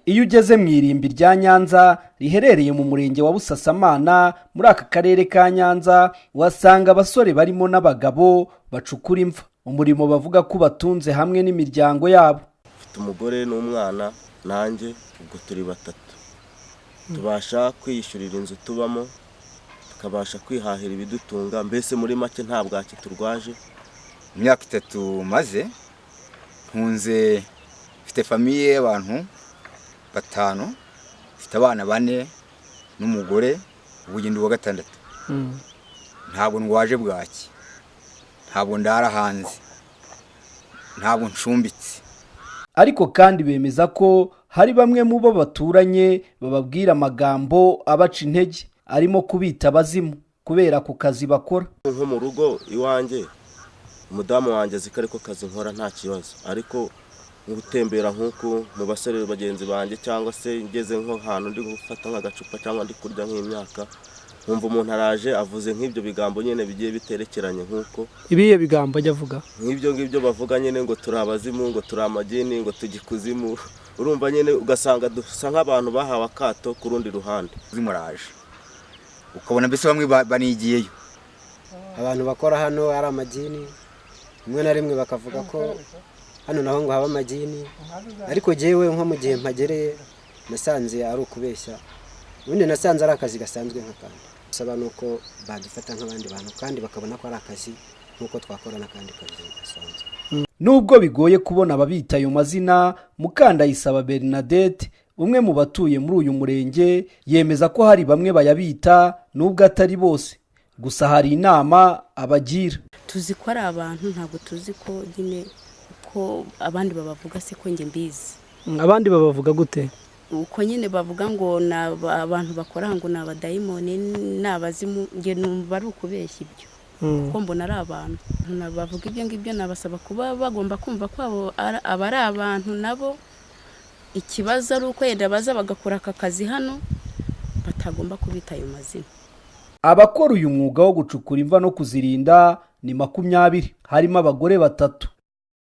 Iyo ugeze mu irimbi rya Nyanza riherereye mu murenge wa Busasamana muri aka karere ka Nyanza, wasanga abasore barimo n'abagabo bacukura imva, umurimo bavuga ko batunze hamwe n'imiryango yabo. Mfite umugore n'umwana nanjye, ubwo turi batatu. Tubasha kwiyishyurira inzu tubamo, tukabasha kwihahira ibidutunga, mbese muri make nta bwaki turwaje. Imyaka 3 maze ntunze, mfite famiye y'abantu 5, mfite abana 4 n'umugore ubugendo wa 6. Ntabwo ndwaje bwaki, ntabwo ndara hanze, ntabwo ncumbitse. Ariko kandi bemeza ko hari bamwe mu bo baturanye bababwira amagambo abaca intege, arimo kubita abazimu kubera ku kazi bakora. Nko mu rugo iwanjye umudamu wanjye ziko ariko kazi nkora nta kibazo, ariko ngutembera nkuko mu basore bagenzi banjye cyangwa se ngeze nko hantu ndi gufata nk'agacupa cyangwa ndi kurya nk'imyaka, nkumva umuntu araje avuze nk'ibyo bigambo nyene bigiye biterekeranye nkuko. Ibiye bigambo ajya avuga? Nk'ibyo bavuga nyene ngo turabazimu, ngo turamagini, ngo tugikuzimu. Urumva nyene ugasanga dusa nk'abantu bahawe akato ku rundi ruhande. Zimuraje ukabona mbese bamwe banigiyeyo. Abantu bakora hano ari amagini, rimwe na rimwe bakavuga ko hano naho ngo haba amagini, ariko jewe nko mu gihe mpagereye nasanze ari ukubeshya. Ubundi nasanze ari akazi gasanzwe nk'akandi. Saba nuko badufata nk'abandi bantu kandi bakabona ko ari akazi nkuko twakora n'akandi kazi gasanzwe. Nubwo bigoye kubona ababita ayo mazina, Mukandayisaba Bernadette, umwe mu batuye muri uyu murenge, yemeza ko hari bamwe bayabita nubwo atari bose, gusa hari inama abagira. Tuzi ko ari abantu, ntabwo tuzi ko nyine ko abandi babavuga se ko nge mbizi. Abandi babavuga gute? Uko nyine bavuga ngo abantu bakora ngo n'abadayimoni n'abazimu, nge numva ari ukubeshya ibyo. Kuko mbona ari abantu. Nabavuga ibyo ngibyo nabasaba kuba bagomba kumva ko aba ari abantu nabo. Ikibazo ari uko yenda baza bagakora aka kazi hano batagomba kubita ayo mazina. Abakora uyu mwuga wo gucukura imva no kuzirinda ni 20, harimo abagore 3.